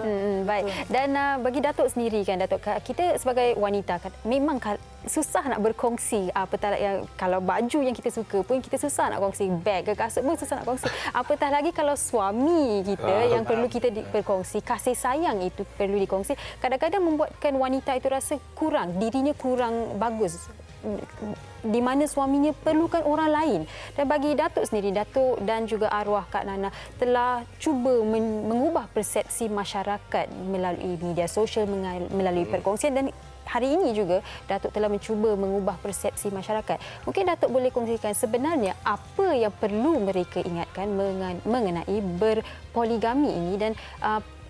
Baik. Dan bagi Datuk sendiri kan, Datuk, kita sebagai wanita kan, memang susah nak berkongsi apatah yang kalau baju yang kita suka pun kita susah nak kongsi, beg ke kasut pun susah nak kongsi. Apatah lagi kalau suami kita yang perlu kita berkongsi, kasih sayang itu perlu dikongsi. Kadang-kadang membuatkan wanita itu rasa kurang, dirinya kurang bagus, di mana suaminya perlukan orang lain. Dan bagi Datuk sendiri, Datuk dan juga arwah Kak Nana telah cuba mengubah persepsi masyarakat melalui media sosial, melalui perkongsian, dan hari ini juga Datuk telah mencuba mengubah persepsi masyarakat. Mungkin Datuk boleh kongsikan sebenarnya apa yang perlu mereka ingatkan mengenai berpoligami ini, dan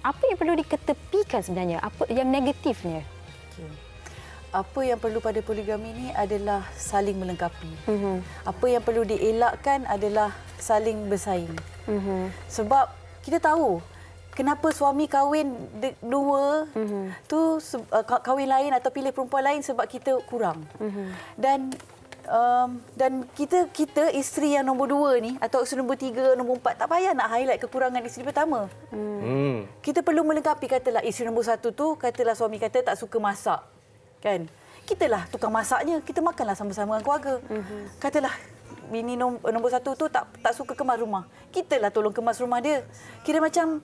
apa yang perlu diketepikan sebenarnya, apa yang negatifnya? Apa yang perlu pada poligami ini adalah saling melengkapi. Apa yang perlu dielakkan adalah saling bersaing. Sebab kita tahu kenapa suami kahwin dua tu kahwin lain atau pilih perempuan lain, sebab kita kurang. Dan kita isteri yang nombor 2 ni atau isteri nombor 3, nombor 4, tak payah nak highlight kekurangan isteri pertama. Kita perlu melengkapi. Katalah isteri nombor 1 tu, katalah suami kata tak suka masak. Kan? Kitalah tukang masaknya, kita makanlah sama-sama dengan keluarga. Katalah bini nombor 1 tu tak suka kemas rumah. Kitalah tolong kemas rumah dia. Kira macam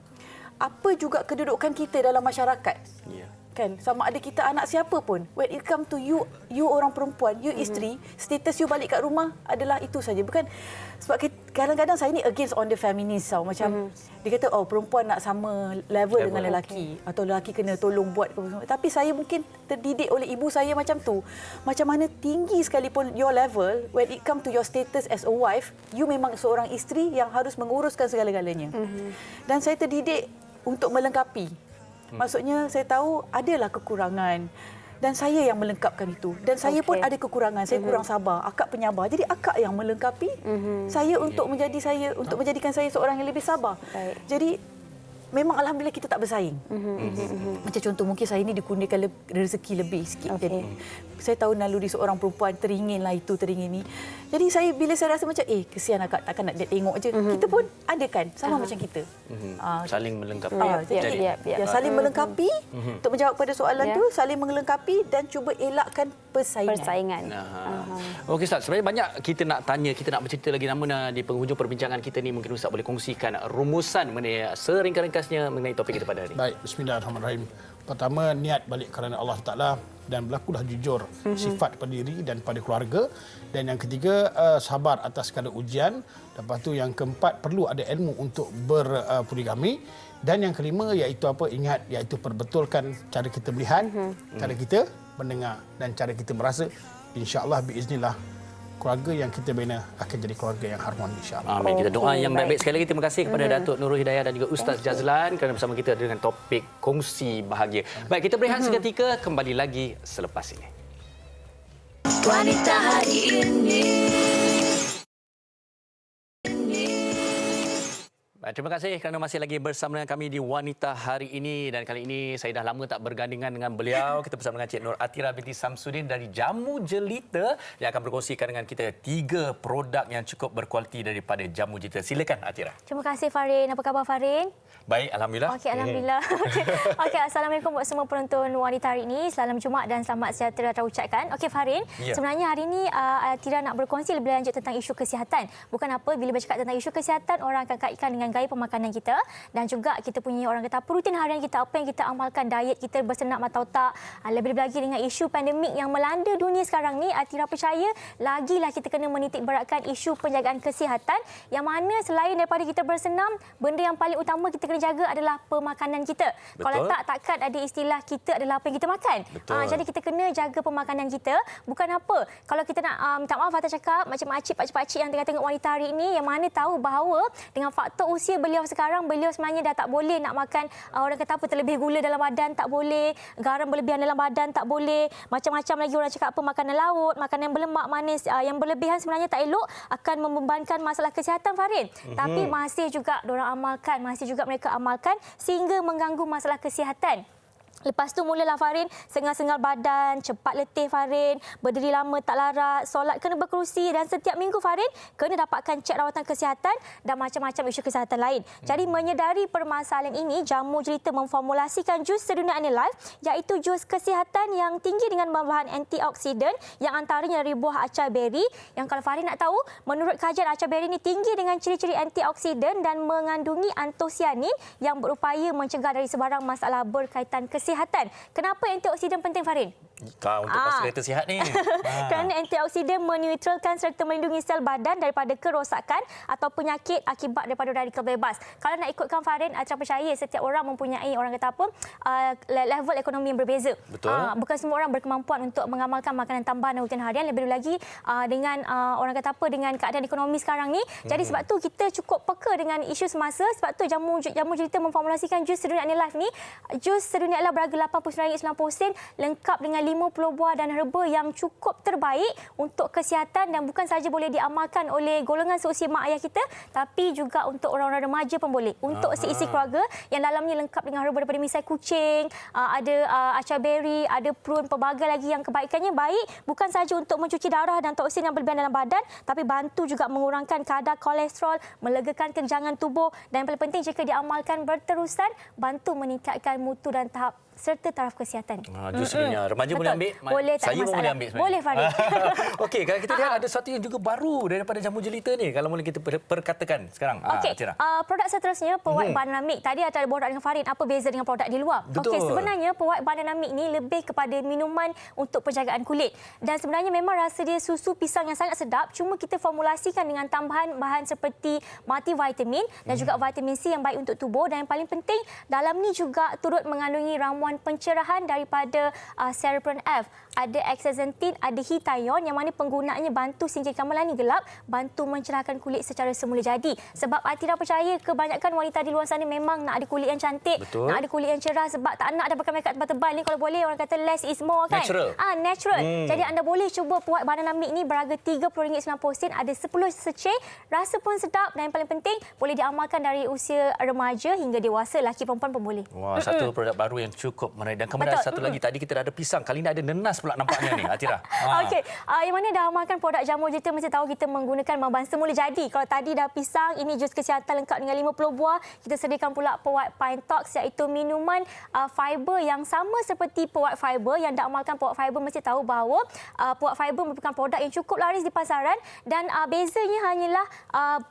apa juga kedudukan kita dalam masyarakat. Kan, sama ada kita anak siapa pun, when it come to you orang perempuan, you isteri, status you balik kat rumah adalah itu saja. Bukan sebab kadang-kadang saya ni against on the feminist tau. Macam dia kata oh perempuan nak sama level dengan lelaki, atau lelaki kena tolong buat. Tapi saya mungkin terdidik oleh ibu saya macam tu. Macam mana tinggi sekalipun your level, when it come to your status as a wife, you memang seorang isteri yang harus menguruskan segala-galanya. Dan saya terdidik untuk melengkapi. Maksudnya saya tahu adalah kekurangan dan saya yang melengkapkan itu. Dan saya pun ada kekurangan, saya kurang sabar, akak penyabar. Jadi akak yang melengkapi saya untuk menjadikan saya seorang yang lebih sabar. Jadi memang alhamdulillah kita tak bersaing. Macam contoh mungkin saya ni dikurniakan rezeki lebih sikit. Jadi saya tahu naluri seorang perempuan teringinlah itu, teringin ni. Jadi saya bila saya rasa macam kesian akak, takkan nak dia tengok je. Kita pun ada kan sama macam kita. Saling melengkapi. Jadi saling melengkapi untuk menjawab pada soalan tu, saling melengkapi dan cuba elakkan persaingan. Okey Ustaz, sebenarnya banyak kita nak tanya, kita nak bercerita lagi, namun di penghujung perbincangan kita ni mungkin Ustaz boleh kongsikan rumusan mengenai seringkas-ringkasnya mengenai topik kita pada hari ini. Baik, bismillahirrahmanirrahim. Pertama, niat balik kerana Allah Taala dan berlakulah jujur sifat pada diri dan pada keluarga. Dan yang ketiga, sabar atas segala ujian. Lepas tu yang keempat, perlu ada ilmu untuk berpoligami. Dan yang kelima iaitu apa? Ingat, iaitu perbetulkan cara kita melihat, cara kita mendengar dan cara kita merasa. InsyaAllah biiznillah keluarga yang kita bina akan jadi keluarga yang harmoni, insya-Allah. Amin. Kita doa yang baik-baik. Sekali lagi terima kasih kepada Datuk Nurul Hidayah dan juga Ustaz Jazlan kerana bersama kita dengan topik kongsi bahagia. Baik, kita berehat seketika, kembali lagi selepas ini. Wanita hari ini. Terima kasih kerana masih lagi bersama dengan kami di Wanita Hari Ini, dan kali ini saya dah lama tak bergandingan dengan beliau. Kita bersama dengan Cik Nur Atira binti Samsudin dari Jamu Jelita yang akan berkongsikan dengan kita 3 produk yang cukup berkualiti daripada Jamu Jelita. Silakan Atira. Terima kasih Farin. Apa khabar Farin? Baik, alhamdulillah. Okey, alhamdulillah. Okey, assalamualaikum buat semua penonton Wanita Hari Ini. Salam Jumaat dan selamat sejahtera terucapkan. Okey Farin, sebenarnya hari ini Atira nak berkongsi lebih lanjut tentang isu kesihatan. Bukan apa, bila bercakap tentang isu kesihatan, orang akan kaitkan dengan gaya pemakanan kita, dan juga kita punya orang kata rutin harian kita, apa yang kita amalkan, diet kita bersenak atau tak. Lebih-lebih lagi dengan isu pandemik yang melanda dunia sekarang ni, Atira percaya lagilah kita kena menitik beratkan isu penjagaan kesihatan, yang mana selain daripada kita bersenam, benda yang paling utama kita kena jaga adalah pemakanan kita. Betul. Kalau tak, takkan ada istilah kita adalah apa yang kita makan. Jadi kita kena jaga pemakanan kita. Bukan apa, kalau kita nak minta maaf Atira cakap macam pakcik-pakcik yang tengah tengok Wanita Hari Ini, yang mana tahu bahawa dengan faktor usia usia beliau sekarang, beliau sebenarnya dah tak boleh nak makan orang kata apa terlebih gula dalam badan, tak boleh, garam berlebihan dalam badan tak boleh, macam-macam lagi orang cakap apa makanan laut, makanan yang berlemak manis yang berlebihan sebenarnya tak elok, akan membebankan masalah kesihatan, Farin. Tapi masih juga diorang amalkan, masih juga mereka amalkan sehingga mengganggu masalah kesihatan. Lepas tu mulalah Farin sengal-sengal badan, cepat letih Farin, berdiri lama tak larat, solat kena berkerusi dan setiap minggu Farin kena dapatkan cek rawatan kesihatan dan macam-macam isu kesihatan lain. Jadi menyedari permasalahan ini, Jamu Jelita memformulasikan jus sedunia Anilife iaitu jus kesihatan yang tinggi dengan bahan antioksidan yang antaranya dari buah acai beri yang kalau Farin nak tahu, menurut kajian acai beri ini tinggi dengan ciri-ciri antioksidan dan mengandungi antosianin yang berupaya mencegah dari sebarang masalah berkaitan kesihatan. Kenapa antioksidan penting, Farin? Kau untuk pastikan kita sihat ni. Kerana antioksidan meneutralkan serta melindungi sel badan daripada kerosakan atau penyakit akibat daripada radikal bebas. Kalau nak ikutkan Farin, saya percaya setiap orang mempunyai orang kata apa level ekonomi yang berbeza. Betul. Bukan semua orang berkemampuan untuk mengamalkan makanan tambahan dan rutin harian, lebih lagi dengan orang kata apa dengan keadaan ekonomi sekarang ni. Jadi sebab tu kita cukup peka dengan isu semasa. Sebab tu Jamu Jelita memformulasikan jus sedunia Anilife ni. Jus sedunia Anilife berharga RM89.90 lengkap dengan 50 buah dan herba yang cukup terbaik untuk kesihatan dan bukan sahaja boleh diamalkan oleh golongan seusia mak ayah kita tapi juga untuk orang-orang remaja pun boleh. Untuk seisi keluarga yang dalamnya lengkap dengan herba daripada misai kucing, ada acai beri, ada prune, pelbagai lagi yang kebaikannya baik bukan sahaja untuk mencuci darah dan toksin yang berlebihan dalam badan tapi bantu juga mengurangkan kadar kolesterol, melegakan kegenjangan tubuh dan yang paling penting jika diamalkan berterusan bantu meningkatkan mutu dan tahap serta taraf kesihatan. Jus sedunia. Remaja boleh ambil? Boleh, tak saya pun boleh ambil sebenarnya. Boleh, Farid. Okey, kalau kita lihat ada sesuatu yang juga baru daripada Jamu Jelita ni. Kalau boleh kita perkatakan sekarang. Okey, produk seterusnya, White Banana Milk. Tadi ada borak dengan Farid, apa beza dengan produk di luar? Okey, sebenarnya White Banana Milk ni lebih kepada minuman untuk penjagaan kulit. Dan sebenarnya memang rasa dia susu pisang yang sangat sedap, cuma kita formulasikan dengan tambahan bahan seperti multivitamin dan juga vitamin C yang baik untuk tubuh dan yang paling penting dalam ni juga turut mengandungi ramuan pencerahan daripada Cerebrin F. Ada Astaxanthin, ada Hitione yang mana penggunaannya bantu singkirkan melani gelap, bantu mencerahkan kulit secara semula jadi. Sebab Atira percaya kebanyakan wanita di luar sana memang nak ada kulit yang cantik, nak ada kulit yang cerah sebab tak nak ada pakai makeup tebal-tebal ni. Kalau boleh orang kata less is more kan? Natural. Jadi anda boleh cuba White Banana Milk ni berharga RM30.90, ada 10 seceh, rasa pun sedap dan yang paling penting boleh diamalkan dari usia remaja hingga dewasa, lelaki perempuan pun boleh. Wah, satu produk baru yang cukup menarik. Dan kemudian satu lagi, tadi kita dah ada pisang, kali ini ada nenas pula nampaknya ni, Atira. Okey, yang mana dah amalkan produk Jamu Jelita mesti tahu kita menggunakan bahan semula jadi. Kalau tadi dah pisang, ini jus kesihatan lengkap dengan 50 buah. Kita sediakan pula White Pine Talks iaitu minuman fiber yang sama seperti White Fiber. Yang dah amalkan White Fiber mesti tahu bahawa White Fiber merupakan produk yang cukup laris di pasaran dan bezanya hanyalah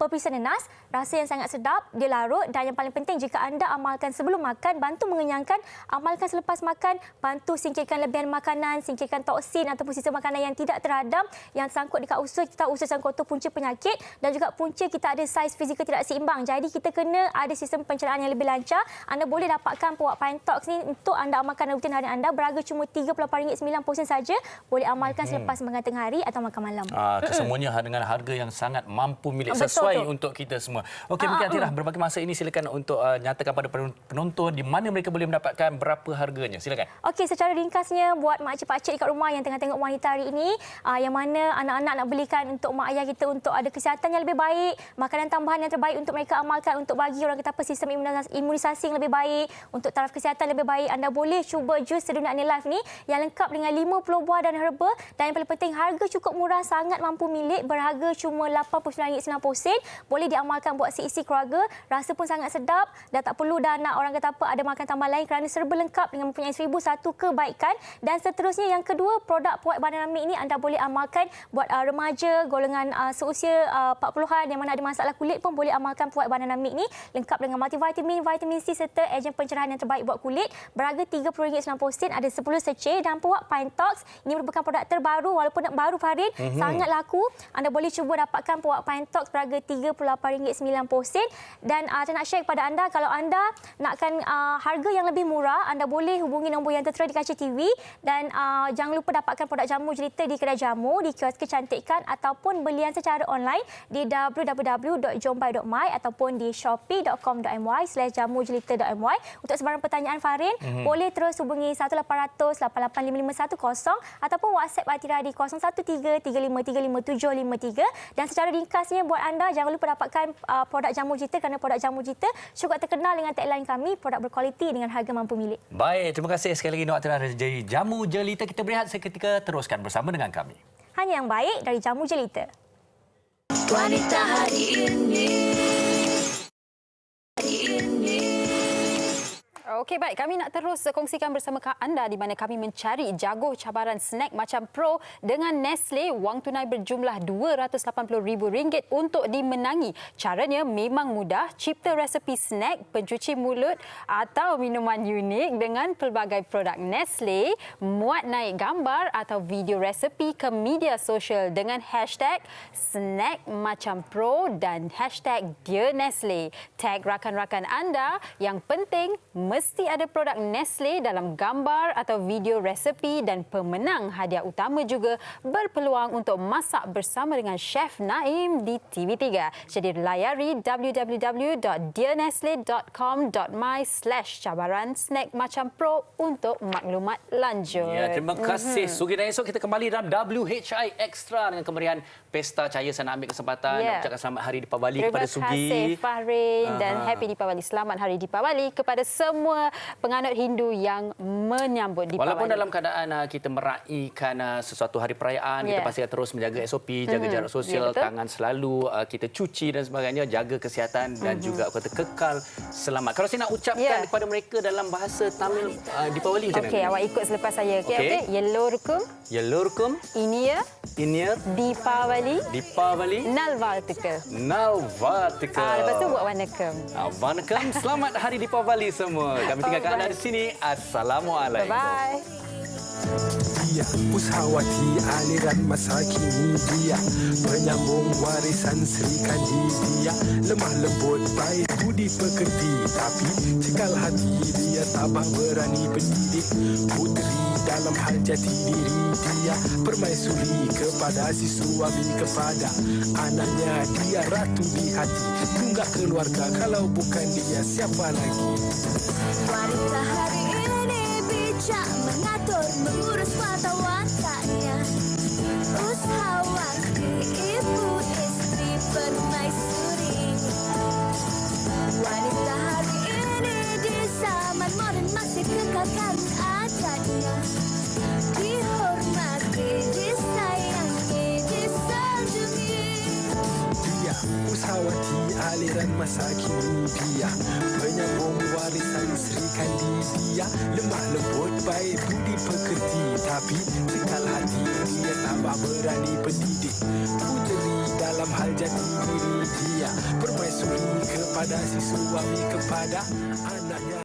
perpisahan nenas, rasa yang sangat sedap, dia larut dan yang paling penting jika anda amalkan sebelum makan, bantu mengenyangkan, amalkan selepas makan, bantu singkirkan lebihan makanan, singkirkan toksin ataupun sistem makanan yang tidak teradam yang sangkut dekat usus. Kita tahu usus sangkut tu punca penyakit dan juga punca kita ada saiz fizikal tidak seimbang. Jadi kita kena ada sistem pencernaan yang lebih lancar. Anda boleh dapatkan White Pine Talks ni untuk anda amalkan rutin harian anda berharga cuma RM38.90 saja. Boleh amalkan selepas makan tengah hari atau makan malam. Kesemuanya dengan harga yang sangat mampu milik sesuai untuk kita semua. Okey, mungkin Atira berbagi masa ini silakan untuk nyatakan pada penonton di mana mereka boleh mendapatkan, berapa harganya. Silakan. Okey, secara ringkasnya buat makcik-pakcik dekat rumah yang tengah tengok wanita hari ini, yang mana anak-anak nak belikan untuk mak ayah kita untuk ada kesihatan yang lebih baik, makanan tambahan yang terbaik untuk mereka amalkan untuk bagi orang kata apa sistem imunisasi yang lebih baik, untuk taraf kesihatan lebih baik, anda boleh cuba jus sedunia Anilife ni yang lengkap dengan 50 buah dan herba dan yang paling penting harga cukup murah, sangat mampu milik, berharga cuma RM89.90. Boleh diamalkan buat seisi keluarga, rasa pun sangat sedap, dah tak perlu dah nak orang kata apa ada makan tambahan lain kerana serba lengkap dengan mempunyai 1001 kebaikan. Dan seterusnya yang kedua, produk White Banana Milk ni anda boleh amalkan buat remaja, golongan seusia 40-an yang mana ada masalah kulit pun boleh amalkan White Banana Milk ni lengkap dengan multivitamin, vitamin C serta ejen pencerahan yang terbaik buat kulit. Berharga RM30.90, ada 10 seceh. Dan White Pine Talks ini merupakan produk terbaru walaupun baru Farid, sangat laku. Anda boleh cuba dapatkan White Pine Talks berharga RM38.90 dan saya nak share kepada anda kalau anda nakkan harga yang lebih murah, anda anda boleh hubungi nombor yang tertera di kaca TV dan jangan lupa dapatkan produk jamu jelita di kedai jamu, di kios kecantikan ataupun belian secara online di www.jombai.my ataupun di shopee.com.my/jamujelita.my. Untuk sebarang pertanyaan Farin, boleh terus hubungi 1800 885510 ataupun WhatsApp Atira di 0133535753 dan secara ringkasnya buat anda jangan lupa dapatkan produk jamu jelita kerana produk jamu jelita cukup terkenal dengan tagline kami, produk berkualiti dengan harga mampu milik. Baik, terima kasih sekali lagi Nok Atira dari Jamu Jelita. Kita berehat seketika, teruskan bersama dengan kami. Hanya yang baik dari Jamu Jelita. Wanita hari ini. Okey, baik. Kami nak terus kongsikan bersama anda di mana kami mencari jaguh cabaran snack macam Pro dengan Nestle. Wang tunai berjumlah RM280,000 untuk dimenangi. Caranya memang mudah. Cipta resepi snack, pencuci mulut atau minuman unik dengan pelbagai produk Nestle. Muat naik gambar atau video resepi ke media sosial dengan hashtag snack macam Pro dan hashtag Dear Nestle. Tag rakan-rakan anda. Yang penting, mesti ada produk Nestle dalam gambar atau video resepi dan pemenang hadiah utama juga berpeluang untuk masak bersama dengan Chef Naim di TV3. Jadi layari www.dearnestle.com.my/cabaran snack macam Pro untuk maklumat lanjut. Ya, terima kasih Sugi. Dan esok kita kembali dalam WHI Extra dengan kemeriahan Pesta Cahaya. Saya nak ambil kesempatan nak ucapkan selamat Hari Deepawali kepada Sugi. Terima kasih Fahrin dan Happy Deepawali. Selamat Hari Deepawali kepada semua penganut Hindu yang menyambut Deepawali. Walaupun dalam keadaan kita meraihkan sesuatu hari perayaan, kita pastikan terus menjaga SOP, jaga jarak sosial, tangan selalu, kita cuci dan sebagainya, jaga kesihatan dan juga kata kekal selamat. Kalau saya nak ucapkan kepada mereka dalam bahasa Tamil Deepawali macam mana? Okey, awak ikut selepas saya. Okey. Yellorkum. Inia. Deepawali. Nalvartikal. Lepas tu buat Vanakkam. Vanakkam. Selamat Hari Deepawali semua. Kami tinggalkan anda di sini. Assalamualaikum. Bye-bye. Dia Pusawati aliran masa kini dia penyambung warisan Sri Kandi dia lemah lembut baik budi pekerti tapi cekal hati dia tabah berani pendidik putri dalam hal jati diri dia permaisuri kepada si suami kepada anaknya dia ratu di hati tunggak keluarga kalau bukan dia siapa lagi. Wanita hari ini bijak mengatur mengurus mata watanya. Usahawati ibu istri permaisuri. Wanita hari ini di zaman modern masih kekalkan adatnya. Dihormati, disayangi, disanjungi. Dia Pusawati aliran masa kini dia penyambung warisan Sri Kandi dia lemah lembut baik budi pekerti tapi cekal hati dia tambah berani pendidik puteri dalam hal jati diri dia permaisuri kepada si suami kepada anaknya.